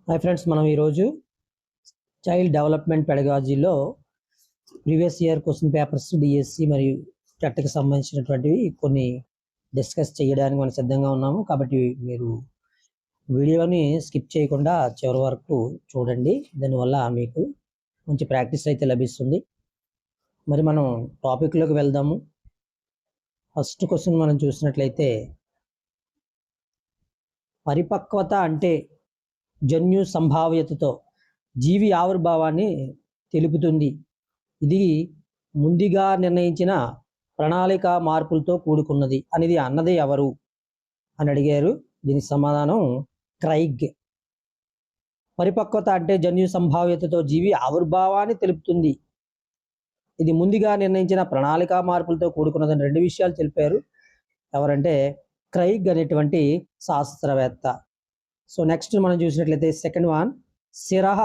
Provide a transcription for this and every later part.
Hi friends, మనం ఈరోజు child development పెడగాజీలో previous year question papers DSC మరియు టెట్కి సంబంధించినటువంటివి కొన్ని డిస్కస్ చేయడానికి మనం సిద్ధంగా ఉన్నాము. కాబట్టి మీరు వీడియోని స్కిప్ చేయకుండా చివరి వరకు చూడండి. దానివల్ల మీకు మంచి ప్రాక్టీస్ అయితే లభిస్తుంది. మరి మనం టాపిక్లోకి వెళ్దాము. ఫస్ట్ క్వశ్చన్ మనం చూసినట్లయితే, పరిపక్వత అంటే జన్యు సంభావ్యతతో జీవి ఆవిర్భావాన్ని తెలుపుతుంది. ఇది ముందుగా నిర్ణయించిన ప్రణాళిక మార్పులతో కూడుకున్నది అనేది అన్నది ఎవరు అని అడిగారు. దీనికి సమాధానం క్రైగ్. పరిపక్వత అంటే జన్యు సంభావ్యతతో జీవి ఆవిర్భావాన్ని తెలుపుతుంది. ఇది ముందుగా నిర్ణయించిన ప్రణాళిక మార్పులతో కూడుకున్నదని రెండు విషయాలు తెలిపారు. ఎవరంటే క్రైగ్ అనేటువంటి శాస్త్రవేత్త. సో నెక్స్ట్ మనం చూసినట్లయితే సెకండ్ వన్, శిరః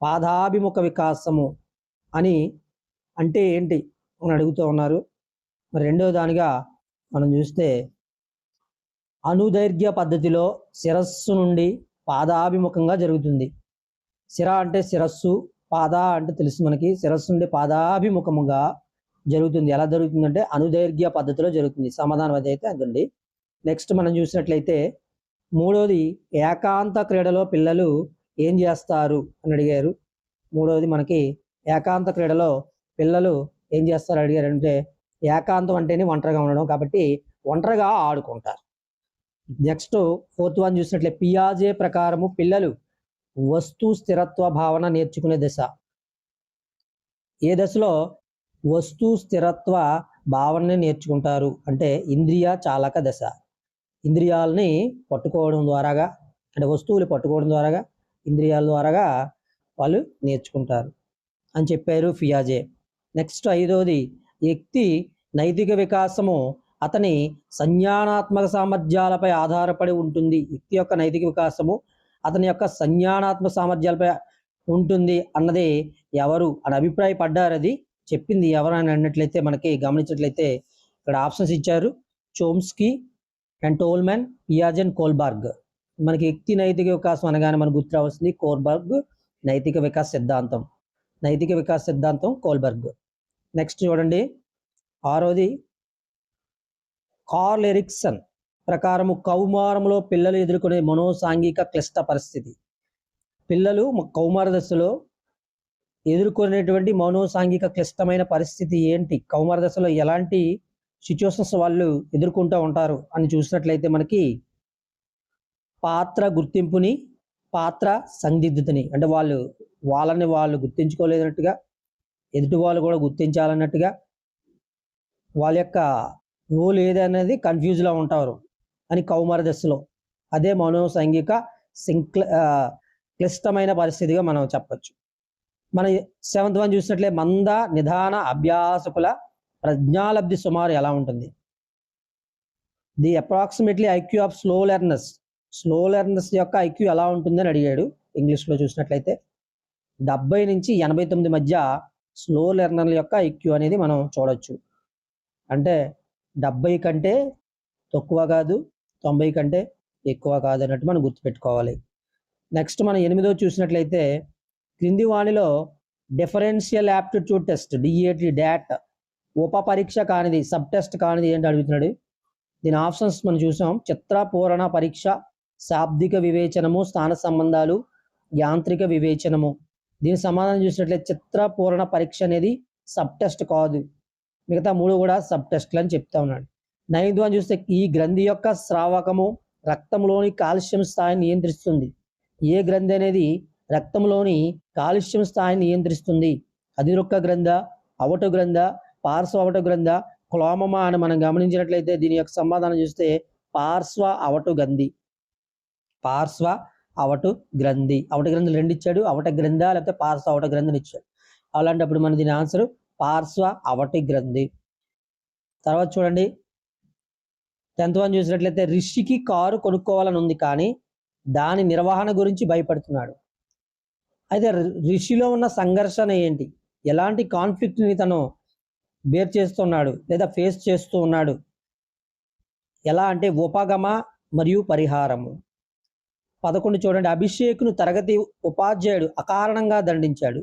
పాదాభిముఖ వికాసము అని అంటే ఏంటి అని అడుగుతూ ఉన్నారు. మరి రెండో దానిగా మనం చూస్తే, అనుదైర్ఘ్య పద్ధతిలో శిరస్సు నుండి పాదాభిముఖంగా జరుగుతుంది. శిర అంటే శిరస్సు, పాద అంటే తెలుసు మనకి, శిరస్సు నుండి పాదాభిముఖముగా జరుగుతుంది. ఎలా జరుగుతుందంటే అనుదైర్ఘ్య పద్ధతిలో జరుగుతుంది. సమాధానం అదైతే అదండి. నెక్స్ట్ మనం చూసినట్లయితే మూడోది, ఏకాంత క్రీడలో పిల్లలు ఏం చేస్తారు అని అడిగారు. మూడోది మనకి ఏకాంత క్రీడలో పిల్లలు ఏం చేస్తారు అడిగారు. అంటే ఏకాంతం అంటేనే ఒంటరిగా ఉండడం, కాబట్టి ఒంటరిగా ఆడుకుంటారు. నెక్స్ట్ ఫోర్త్ వన్ చూసినట్లే, పియాజే ప్రకారము పిల్లలు వస్తు స్థిరత్వ భావన నేర్చుకునే దశ. ఏ దశలో వస్తు స్థిరత్వ భావనని నేర్చుకుంటారు అంటే ఇంద్రియ చాలక దశ. ఇంద్రియాలని పట్టుకోవడం ద్వారాగా, అంటే వస్తువులు పట్టుకోవడం ద్వారాగా, ఇంద్రియాల ద్వారాగా వాళ్ళు నేర్చుకుంటారు అని చెప్పారు పియాజే. నెక్స్ట్ ఐదోది, వ్యక్తి నైతిక వికాసము అతని సంజ్ఞానాత్మక సామర్థ్యాలపై ఆధారపడి ఉంటుంది. వ్యక్తి యొక్క నైతిక వికాసము అతని యొక్క సంజ్ఞానాత్మక సామర్థ్యాలపై ఉంటుంది అన్నది ఎవరు అని అభిప్రాయపడ్డారు. అది చెప్పింది ఎవరు అని అన్నట్లయితే మనకి గమనించినట్లయితే ఇక్కడ ఆప్షన్స్ ఇచ్చారు. చోమ్స్కీ అండ్ టోల్మెన్, పియాజే అండ్ కోల్బర్గ్. మనకి వ్యక్తి నైతిక వికాసం అనగానే మనకు గుర్తు రావాల్సింది కోల్బర్గ్ నైతిక వికాస సిద్ధాంతం. నైతిక వికాస సిద్ధాంతం కోల్బర్గ్. నెక్స్ట్ చూడండి, ఆరోది, కార్ల్ ఎరిక్సన్ ప్రకారము కౌమారంలో పిల్లలు ఎదుర్కొనే మనోసాంఘిక క్లిష్ట పరిస్థితి. పిల్లలు కౌమార దశలో ఎదుర్కొనేటువంటి మనోసాంఘిక క్లిష్టమైన పరిస్థితి ఏంటి, కౌమార దశలో ఎలాంటి సిచ్యువేషన్స్ వాళ్ళు ఎదుర్కొంటూ ఉంటారు అని చూసినట్లయితే మనకి పాత్ర గుర్తింపుని, పాత్ర సందిగ్ధతని, అంటే వాళ్ళని వాళ్ళు గుర్తించుకోలేదన్నట్టుగా, ఎదుటి వాళ్ళు కూడా గుర్తించాలన్నట్టుగా, వాళ్ళ యొక్క రోల్ ఏదనేది కన్ఫ్యూజ్లో ఉంటారు అని కౌమార దశలో. అదే మనోసాంఘిక క్లిష్టమైన పరిస్థితిగా మనం చెప్పచ్చు. మన సెవెంత్ వన్ చూసినట్లే, మంద నిదాన అభ్యాసకుల ప్రజ్ఞాలబ్ధి సుమారు ఎలా ఉంటుంది. The approximately IQ of slow learners యొక్క ఐక్యూ ఎలా ఉంటుందని అడిగాడు. ఇంగ్లీష్లో చూసినట్లయితే 70 నుంచి 89 మధ్య స్లో లెర్నర్ల యొక్క ఐక్యూ అనేది మనం చూడొచ్చు. అంటే 70 కంటే తక్కువ కాదు, 90 కంటే ఎక్కువ కాదు అన్నట్టు మనం గుర్తుపెట్టుకోవాలి. నెక్స్ట్ మనం 8వ చూసినట్లయితే, క్రింది వాణిలో differential aptitude test DAT dot ఉప పరీక్ష కానిది, సబ్ టెస్ట్ కానిది ఏంటి అడుగుతున్నాడు. దీని ఆప్షన్స్ మనం చూసాం. చిత్ర పూరణ పరీక్ష, శాబ్దిక వివేచనము, స్థాన సంబంధాలు, యాంత్రిక వివేచనము. దీని సమాధానం చూసినట్లయితే చిత్ర పూరణ పరీక్ష అనేది సబ్ టెస్ట్ కాదు, మిగతా మూడు కూడా సబ్ టెస్ట్లు అని చెప్తా ఉన్నాడు. 9వ చూస్తే, ఈ గ్రంథి యొక్క స్రావకము రక్తంలోని కాల్షియం స్థాయిని నియంత్రిస్తుంది. ఏ గ్రంథి అనేది రక్తంలోని కాల్షియం స్థాయిని నియంత్రిస్తుంది? అధిరుక్క గ్రంథ, అవటు గ్రంథ, పార్శ్వ అవటు గ్రంథ, క్లోమమా అని మనం గమనించినట్లయితే దీని యొక్క సమాధానం చూస్తే పార్శ్వ అవటు గ్రంథి. పార్శ్వ అవటు గ్రంథి. అవట గ్రంథులు రెండు ఇచ్చాడు, అవట గ్రంథ లేకపోతే పార్శ్వ అవట గ్రంథిని ఇచ్చాడు. అలాంటప్పుడు మన దీని ఆన్సర్ పార్శ్వ అవటి గ్రంథి. తర్వాత చూడండి, 10th వన్ చూసినట్లయితే, రిషికి కారు కొనుక్కోవాలని ఉంది కానీ దాని నిర్వహణ గురించి భయపడుతున్నాడు. అయితే రిషిలో ఉన్న సంఘర్షణ ఏంటి, ఎలాంటి కాన్ఫ్లిక్ట్ని తను బేర్ చేస్తున్నాడు లేదా ఫేస్ చేస్తూ ఉన్నాడు? ఎలా అంటే ఉపగమ మరియు పరిహారము. 11 చూడండి. అభిషేక్ను తరగతి ఉపాధ్యాయుడు అకారణంగా దండించాడు.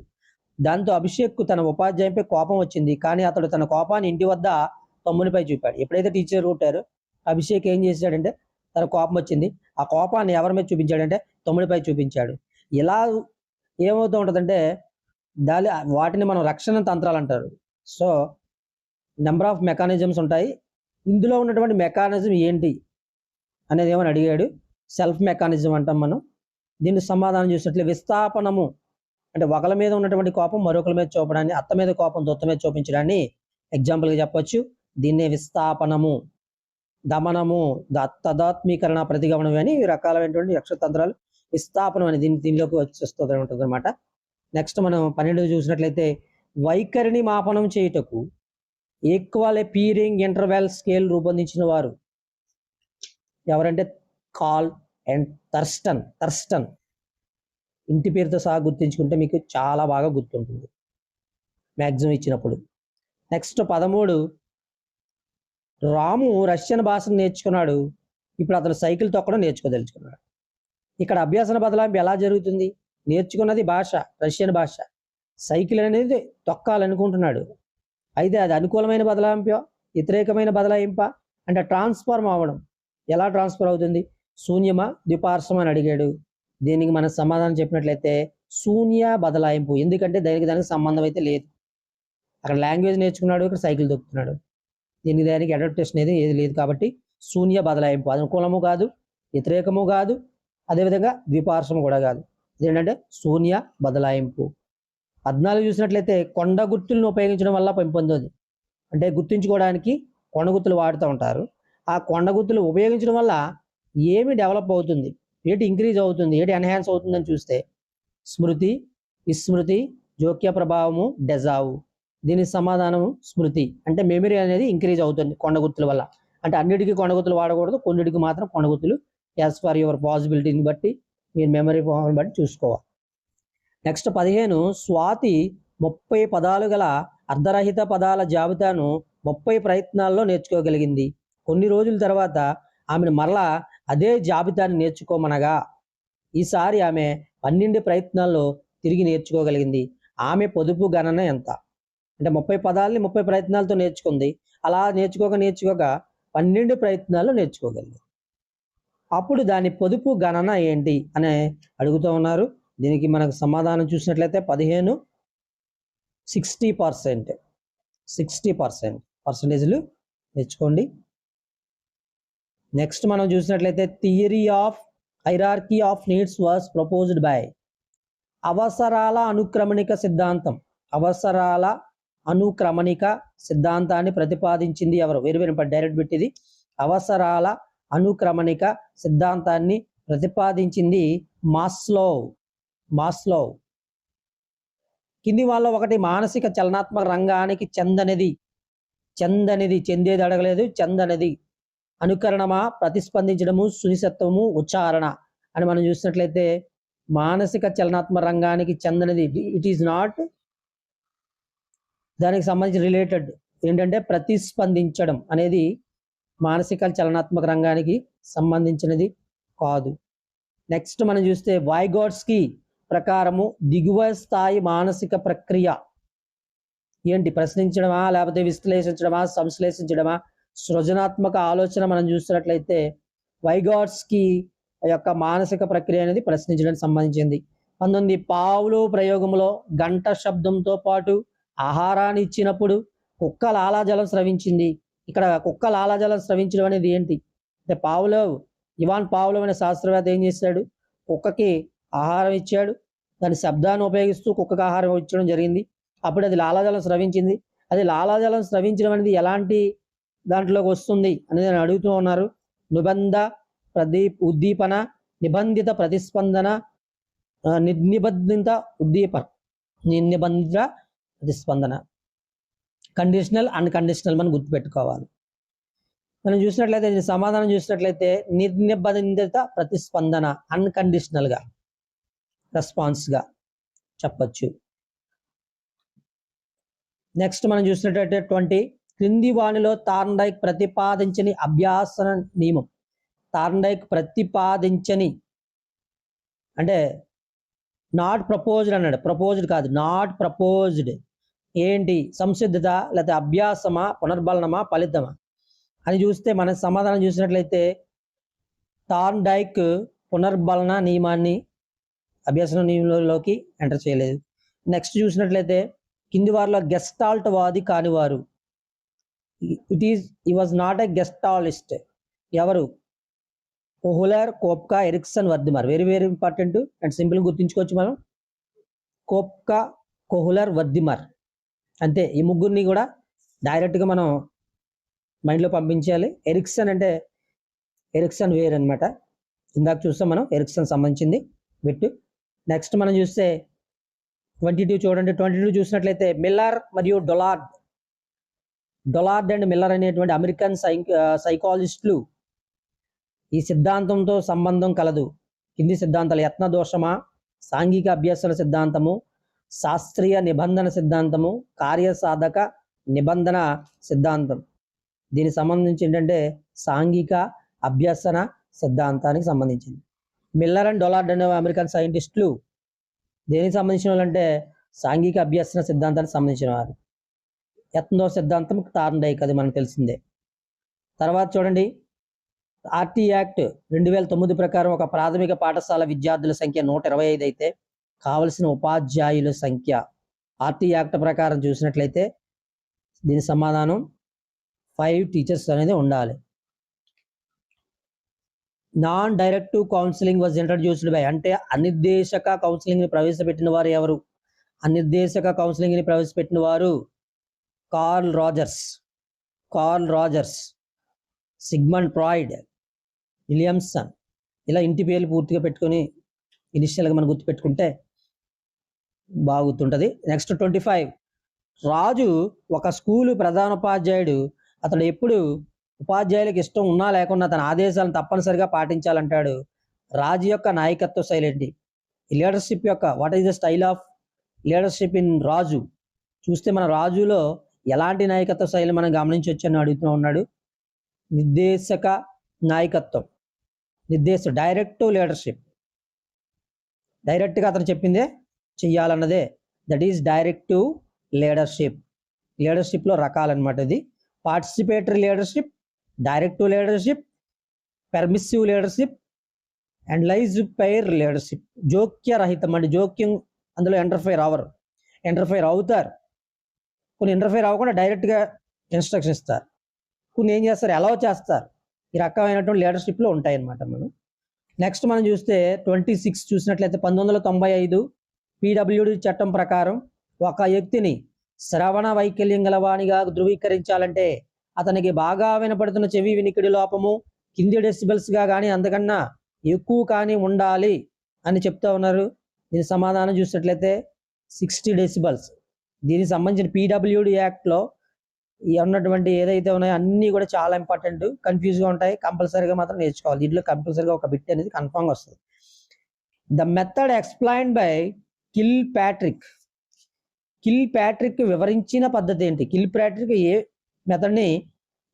దాంతో అభిషేక్కు తన ఉపాధ్యాయునిపై కోపం వచ్చింది. కానీ అతడు తన కోపాన్ని ఇంటి వద్ద తమ్మునిపై చూపాడు. ఎప్పుడైతే టీచర్ కొట్టారో అభిషేక్ ఏం చేశాడంటే తన కోపం వచ్చింది. ఆ కోపాన్ని ఎవరి మీద చూపించాడంటే తమ్ముడిపై చూపించాడు. ఇలా ఏమవుతూ ఉంటుందంటే వాటిని మనం రక్షణ తంత్రాలు అంటారు. సో నెంబర్ ఆఫ్ మెకానిజమ్స్ ఉంటాయి. ఇందులో ఉన్నటువంటి మెకానిజం ఏంటి అనేది ఏమని అడిగాడు. సెల్ఫ్ మెకానిజం అంటాం మనం. దీన్ని సమాధానం చూసినట్లే విస్థాపనము అంటే ఒకరి మీద ఉన్నటువంటి కోపం మరొకరి మీద చూపడాన్ని, అత్త మీద కోపం దొత్త మీద చూపించడాన్ని ఎగ్జాంపుల్గా చెప్పొచ్చు. దీన్నే విస్థాపనము, దమనము, తదాత్మీకరణ, ప్రతిగమనం అని ఈ రకాలైనటువంటి యక్షతంత్రాలు. విస్థాపనం అని దీనిలోకి వచ్చేస్తుంది ఉంటుంది అనమాట. నెక్స్ట్ మనం 12 చూసినట్లయితే వైఖరిని మాపనం చేయుటకు ఈక్వల్ పీరింగ్ ఇంటర్వెల్ స్కేల్ రూపొందించిన వారు ఎవరంటే కాల్ అండ్ థర్స్టన్. ఇంటి పేరుతో సహా గుర్తించుకుంటే మీకు చాలా బాగా గుర్తుంటుంది మ్యాక్సిమం ఇచ్చినప్పుడు. నెక్స్ట్ 13 రాము రష్యన్ భాషను నేర్చుకున్నాడు. ఇప్పుడు అతను సైకిల్ తొక్కడం నేర్చుకోదలుచుకున్నాడు. ఇక్కడ అభ్యాసన బదలాయింపు ఎలా జరుగుతుంది? నేర్చుకున్నది భాష, రష్యన్ భాష. సైకిల్ అనేది తొక్కాలనుకుంటున్నాడు. అయితే అది అనుకూలమైన బదలాయింప, వ్యతిరేకమైన బదలాయింప అంటే ట్రాన్స్ఫార్మ్ అవ్వడం. ఎలా ట్రాన్స్ఫర్ అవుతుంది? శూన్యమా ద్విపార్శ్వం అని అడిగాడు. దీనికి మనం సమాధానం చెప్పినట్లయితే శూన్య బదలాయింపు. ఎందుకంటే దానికి సంబంధం అయితే లేదు. అక్కడ లాంగ్వేజ్ నేర్చుకున్నాడు, ఇక్కడ సైకిల్ దొక్కుతున్నాడు. దానికి అడాప్టేషన్ అనేది ఏది లేదు కాబట్టి శూన్య బదలాయింపు. అనుకూలము కాదు, వ్యతిరేకము కాదు, అదేవిధంగా ద్విపార్శ్వము కూడా కాదు. ఇదేంటంటే శూన్య బదలాయింపు. 14 చూసినట్లయితే కొండ గుర్తులను ఉపయోగించడం వల్ల పెంపొందేది. అంటే గుర్తించుకోవడానికి కొండ గుర్తులు వాడుతూ ఉంటారు. ఆ కొండ గుర్తులు ఉపయోగించడం వల్ల ఏమి డెవలప్ అవుతుంది, ఏటి ఇంక్రీజ్ అవుతుంది, ఏటి ఎన్హాన్స్ అవుతుందని చూస్తే స్మృతి, విస్మృతి, జోక్య ప్రభావము, డెజావు. దీనికి సమాధానము స్మృతి. అంటే మెమరీ అనేది ఇంక్రీజ్ అవుతుంది కొండ గుర్తుల వల్ల. అంటే అన్నిటికీ కొండ గుర్తులు వాడకూడదు, కొన్నిటికి మాత్రం కొండ గుర్తులు యాజ్ ఫర్ యువర్ పాసిబిలిటీని బట్టి మీరు మెమరీ పవర్ని బట్టి చూసుకోవాలి. నెక్స్ట్ 15 స్వాతి 30 పదాలు గల అర్ధరహిత పదాల జాబితాను 30 ప్రయత్నాల్లో నేర్చుకోగలిగింది. కొన్ని రోజుల తర్వాత ఆమెను మరలా అదే జాబితాను నేర్చుకోమనగా ఈసారి ఆమె 12 ప్రయత్నాల్లో తిరిగి నేర్చుకోగలిగింది. ఆమె పొదుపు గణన ఎంత? అంటే 30 పదాలని 30 ప్రయత్నాలతో నేర్చుకుంది. అలా నేర్చుకోక 12 ప్రయత్నాల్లో నేర్చుకోగలిగింది. అప్పుడు దాని పొదుపు గణన ఏంటి అని అడుగుతూ ఉన్నారు. దీనికి మనకు సమాధానం చూసినట్లయితే 15 60% పర్సెంటేజ్లు నేర్చుకోండి. నెక్స్ట్ మనం చూసినట్లయితే theory of hierarchy of needs was proposed by. అవసరాల అనుక్రమణిక సిద్ధాంతాన్ని ప్రతిపాదించింది ఎవరు? Very very important, direct bit ఇది. అవసరాల అనుక్రమణిక సిద్ధాంతాన్ని ప్రతిపాదించింది మాస్లో. కింది వాళ్ళ ఒకటి మానసిక చలనాత్మక రంగానికి చెందేది అడగలేదు, చెందనది. అనుకరణమా, ప్రతిస్పందించడము, సునిశత్వము, ఉచ్చారణ అని మనం చూసినట్లయితే మానసిక చలనాత్మక రంగానికి చెందనది. ఇట్ ఈజ్ నాట్ దానికి సంబంధించి రిలేటెడ్. ఏంటంటే ప్రతిస్పందించడం అనేది మానసిక చలనాత్మక రంగానికి సంబంధించినది కాదు. నెక్స్ట్ మనం చూస్తే వైగోట్స్కీ ప్రకారము దిగువ స్థాయి మానసిక ప్రక్రియ ఏంటి? ప్రశ్నించడమా, లేకపోతే విశ్లేషించడమా, సంశ్లేషించడమా, సృజనాత్మక ఆలోచన. మనం చూసినట్లయితే వైగోట్స్కీ యొక్క మానసిక ప్రక్రియ అనేది ప్రశ్నించడానికి సంబంధించింది. 19 పావులు ప్రయోగంలో గంట శబ్దంతో పాటు ఆహారాన్ని ఇచ్చినప్పుడు కుక్క లాలాజలం స్రవించింది. ఇక్కడ కుక్క లాలాజలం స్రవించడం అనేది ఏంటి అంటే ఇవాన్ పావ్లోవ్ అనే శాస్త్రవేత్త ఏం చేశాడు? కుక్కకి ఆహారం ఇచ్చాడు. దాని శబ్దాన్ని ఉపయోగిస్తూ కుక్కకి ఆహారం ఇచ్చడం జరిగింది. అప్పుడు అది లాలాజలం స్రవించింది. అది లాలాజలం స్రవించడం అనేది ఎలాంటి దాంట్లోకి వస్తుంది అనేది నేను అడుగుతూ ఉన్నారు. ఉద్దీపన, నిబంధిత ప్రతిస్పందన, నిర్నిబంధిత ప్రతిస్పందన, కండిషనల్, అన్కండిషనల్ మనం గుర్తుపెట్టుకోవాలి. మనం చూసినట్లయితే దీని సమాధానం చూసినట్లయితే నిర్నిబంధిత ప్రతిస్పందన, అన్కండిషనల్గా రెస్పాన్స్గా చెప్పచ్చు. నెక్స్ట్ మనం చూసినట్లయితే 20 క్రింది వాణిలో థార్న్డైక్ ప్రతిపాదించని అభ్యాసన నియమం. థార్న్డైక్ ప్రతిపాదించని అంటే నాట్ ప్రపోజ్డ్ అన్నాడు, ప్రపోజ్డ్ కాదు, నాట్ ప్రపోజ్డ్. ఏంటి సంసిద్ధత, లేకపోతే అభ్యాసమా, పునర్బలనమా, ఫలితమా అని చూస్తే మన సమాధానం చూసినట్లయితే థార్న్ డైక్ పునర్బలన నియమాన్ని అభ్యసన నియమంలోకి ఎంటర్ చేయలేదు. నెక్స్ట్ చూసినట్లయితే కింది వారిలో గెస్టాల్ట్ వాది కానివారు. ఈ వాజ్ నాట్ ఎ గెస్టాలిస్ట్. ఎవరు? Kohler, Koffka, Erikson, Wertheimer. Very very important and simple గుర్తుంచుకోవచ్చు మనం. కోప్కా, కోహ్లర్, వర్దిమర్, అంతే. ఈ ముగ్గురిని కూడా డైరెక్ట్గా మనం మైండ్లో పంపించాలి. ఎరిక్సన్ అంటే ఎరిక్సన్ వేర్ అనమాట. ఇందాక చూస్తాం మనం ఎరిక్సన్ సంబంధించింది బిట్టు. నెక్స్ట్ మనం చూస్తే 22 చూడండి. 22 చూసినట్లయితే మిల్లర్ మరియు డొలార్డ్ అండ్ మిల్లర్ అనేటువంటి అమెరికన్ సైకాలజిస్టులు ఈ సిద్ధాంతంతో సంబంధం కలదు. కింది సిద్ధాంతాలు: యత్న దోషమా, సాంఘిక అభ్యసన సిద్ధాంతము, శాస్త్రీయ నిబంధన సిద్ధాంతము, కార్యసాధక నిబంధన సిద్ధాంతం. దీనికి సంబంధించి ఏంటంటే సాంఘిక అభ్యసన సిద్ధాంతానికి సంబంధించింది. మిల్లర్ అండ్ డొలార్డ్ అనే అమెరికన్ సైంటిస్టులు దేనికి సంబంధించిన వాళ్ళంటే సాంఘిక అభ్యసన సిద్ధాంతానికి సంబంధించిన వారు. యత్నదోష సిద్ధాంతం థార్న్ డైక్, అది మనకు తెలిసిందే. తర్వాత చూడండి, ఆర్టీ యాక్ట్ 2009 ప్రకారం ఒక ప్రాథమిక పాఠశాల విద్యార్థుల సంఖ్య 125 అయితే కావలసిన ఉపాధ్యాయుల సంఖ్య ఆర్టీ యాక్ట్ ప్రకారం చూసినట్లయితే దీని సమాధానం 5 టీచర్స్ అనేది ఉండాలి. Non directive counselling was introduced by, అంటే అనిర్దేశక కౌన్సిలింగ్ని ప్రవేశపెట్టిన వారు ఎవరు? అనిర్దేశక కౌన్సిలింగ్ని ప్రవేశపెట్టిన వారు Carl Rogers, Sigmund Freud, Williamson. ఇలా ఇంటి పేర్లు పూర్తిగా పెట్టుకొని ఇనిషియల్గా మనం గుర్తుపెట్టుకుంటే బాగుంటుంది. నెక్స్ట్ 25, రాజు ఒక స్కూలు ప్రధానోపాధ్యాయుడు. అతడు ఎప్పుడు ఉపాధ్యాయులకు ఇష్టం ఉన్నా లేకున్నా తన ఆదేశాలను తప్పనిసరిగా పాటించాలంటాడు. రాజు యొక్క నాయకత్వ శైలి ఏంటి? లీడర్షిప్ యొక్క what is the style of leadership in Raju? చూస్తే మన రాజులో ఎలాంటి నాయకత్వ శైలి మనం గమనించవచ్చని అడుగుతూ ఉన్నాడు. నిర్దేశక నాయకత్వం, డైరెక్టివ్ లీడర్షిప్. డైరెక్ట్గా అతను చెప్పిందే చెయ్యాలన్నదే, దట్ ఈస్ డైరెక్టివ్ లీడర్షిప్. లీడర్షిప్లో రకాలన్నమాట ఇది. Participatory leadership, directive leadership, permissive leadership, and laissez faire leadership. జోక్యరహితం, అంటే జోక్యం అందులో ఇంటర్ఫైర్ అవుతారు. కొన్ని ఇంటర్ఫైర్ అవ్వకుండా డైరెక్ట్గా ఇన్స్ట్రక్షన్ ఇస్తారు. కొన్ని ఏం చేస్తారు, అలౌ చేస్తారు. ఈ రకమైనటువంటి లీడర్షిప్లో ఉంటాయన్నమాట మనం. నెక్స్ట్ మనం చూస్తే 26 చూసినట్లయితే 1995 PWD చట్టం ప్రకారం ఒక వ్యక్తిని శ్రవణ వైకల్యం గలవానిగా ధృవీకరించాలంటే అతనికి బాగా వినపడుతున్న చెవి వినికిడి లోపము కింది డెసిబెల్స్గా కానీ అంతకన్నా ఎక్కువ కానీ ఉండాలి అని చెప్తా ఉన్నారు. దీని సమాధానం చూసినట్లయితే 60 డెసిబల్స్. దీనికి సంబంధించిన PWD యాక్ట్లో ఉన్నటువంటి ఏదైతే ఉన్నాయో అన్నీ కూడా చాలా ఇంపార్టెంట్, కన్ఫ్యూజ్గా ఉంటాయి. కంపల్సరీగా మాత్రం నేర్చుకోవాలి. దీంట్లో కంపల్సరీగా ఒక బిట్ అనేది కన్ఫామ్గా వస్తుంది. The method explained by kill Patrick వివరించిన పద్ధతి ఏంటి? కిల్ ప్యాట్రిక్ ఏ మెథడ్ని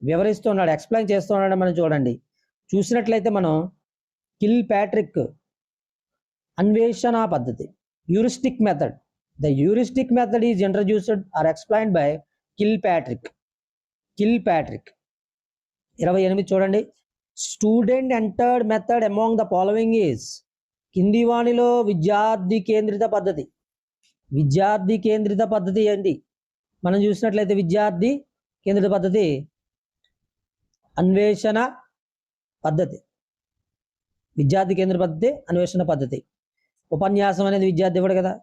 వివరిస్తున్నాడు, ఎక్స్ప్లెయిన్ చేస్తున్నాడు మనం చూడండి. చూసినట్లయితే మనం కిల్ ప్యాట్రిక్ అన్వేషణ పద్ధతి, heuristic method. The heuristic method is introduced or explained by Kilpatrick. 28 చూడండి. Student entered method among the following is, కింది వాణిలో విద్యార్థి కేంద్రిత పద్ధతి ఏంటి? మనం చూసినట్లయితే విద్యార్థి కేంద్రిత పద్ధతి అన్వేషణ పద్ధతి. ఉపన్యాసం అనేది విద్యార్థి ఇవ్వడు కదా,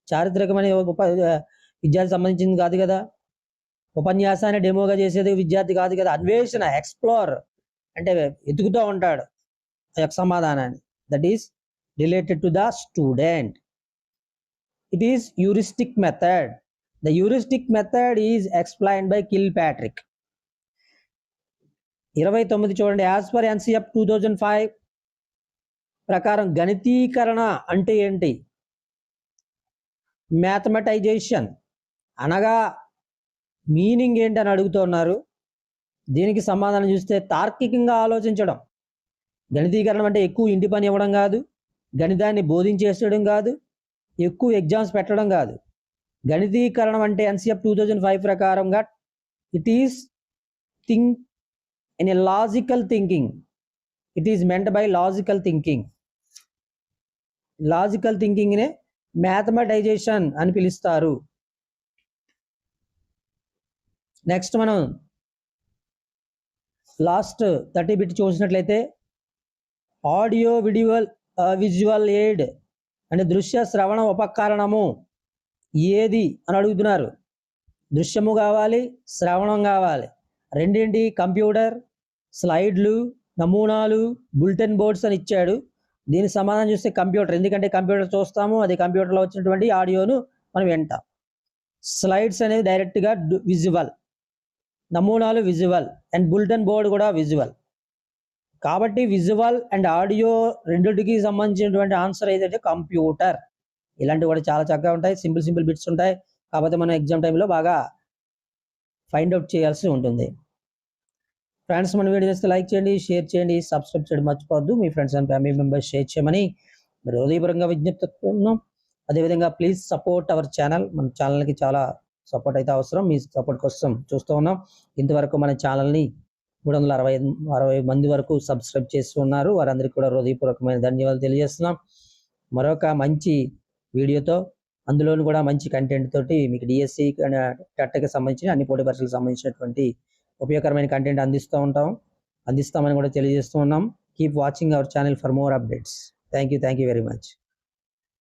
చారిత్రకమైన విద్యార్థి సంబంధించింది కాదు కదా. ఉపన్యాసాన్ని డెమోగా చేసేది విద్యార్థి కాదు కదా. అన్వేషణ, ఎక్స్ప్లోర్ అంటే ఎతుకుతూ ఉంటాడు ఆ యొక్క సమాధానాన్ని. That is related to the student. It is heuristic method. The heuristic method is explained by kill Patrick. 29 చూడండి. యాజ్ పర్ NCF 2005 ప్రకారం గణితీకరణ అంటే ఏంటి? మ్యాథమెటైజేషన్ అనగా మీనింగ్ ఏంటి అని అడుగుతున్నారు. దీనికి సమాధానం చూస్తే తార్కికంగా ఆలోచించడం. గణితీకరణం అంటే ఎక్కువ ఇంటి పని ఇవ్వడం కాదు, గణితాన్ని బోధించేసేయడం కాదు, ఎక్కువ ఎగ్జామ్స్ పెట్టడం కాదు. గణితీకరణం అంటే ఎన్సిఎఫ్ 2005 ప్రకారంగా it is think in a logical thinking. It is meant by logical thinking. Logical థింకింగ్నే మ్యాథమెటైజేషన్ అని పిలుస్తారు. నెక్స్ట్ మనం లాస్ట్ 30 బిట్ చూసినట్లయితే ఆడియో విజువల్ ఎయిడ్ అంటే దృశ్య శ్రవణ ఉపకరణము ఏది అని అడుగుతున్నారు. దృశ్యము కావాలి, శ్రవణం కావాలి. రెండేంటి? కంప్యూటర్, స్లైడ్లు, నమూనాలు, బులెటిన్ బోర్డ్స్ అని ఇచ్చాడు. దీనికి సమాధానం చూస్తే కంప్యూటర్, ఎందుకంటే కంప్యూటర్ చూస్తాము, అది కంప్యూటర్లో వచ్చినటువంటి ఆడియోను మనం వింటాం. స్లైడ్స్ అనేది డైరెక్ట్గా విజువల్, నమూనాలు విజువల్, అండ్ బులెటిన్ బోర్డ్ కూడా విజువల్. కాబట్టి విజువల్ అండ్ ఆడియో రెండింటికి సంబంధించినటువంటి ఆన్సర్ ఏదైతే కంప్యూటర్. ఇలాంటివి కూడా చాలా చక్కగా ఉంటాయి, సింపుల్ బిట్స్ ఉంటాయి. కాకపోతే మనం ఎగ్జామ్ టైంలో బాగా ఫైండ్ అవుట్ చేయాల్సి ఉంటుంది. ఫ్రెండ్స్, మన వీడియో చేస్తే లైక్ చేయండి, షేర్ చేయండి, సబ్స్క్రైబ్ చేయడం మర్చిపోవద్దు. మీ friends and family members share చేయమని మరి హృదయపూర్వకంగా విజ్ఞప్తిస్తున్నాం. అదేవిధంగా ప్లీజ్ సపోర్ట్ అవర్ ఛానల్. మన ఛానల్కి చాలా సపోర్ట్ అయితే అవసరం. మీ సపోర్ట్ కోసం చూస్తూ ఉన్నాం. ఇంతవరకు మన ఛానల్ని 360 మంది వరకు సబ్స్క్రైబ్ చేస్తూ ఉన్నారు. వారందరికీ కూడా హృదయపూర్వకమైన ధన్యవాదాలు తెలియజేస్తున్నాం. మరొక మంచి వీడియోతో, అందులోనూ కూడా మంచి కంటెంట్ తోటి మీకు డిఎస్సి టెట్కి సంబంధించిన అన్ని పోటీ పరీక్షలకు సంబంధించినటువంటి ఉపయోగకరమైన కంటెంట్ అందిస్తామని కూడా తెలియజేస్తూ ఉన్నాం. Keep watching our channel for more updates. Thank you very much.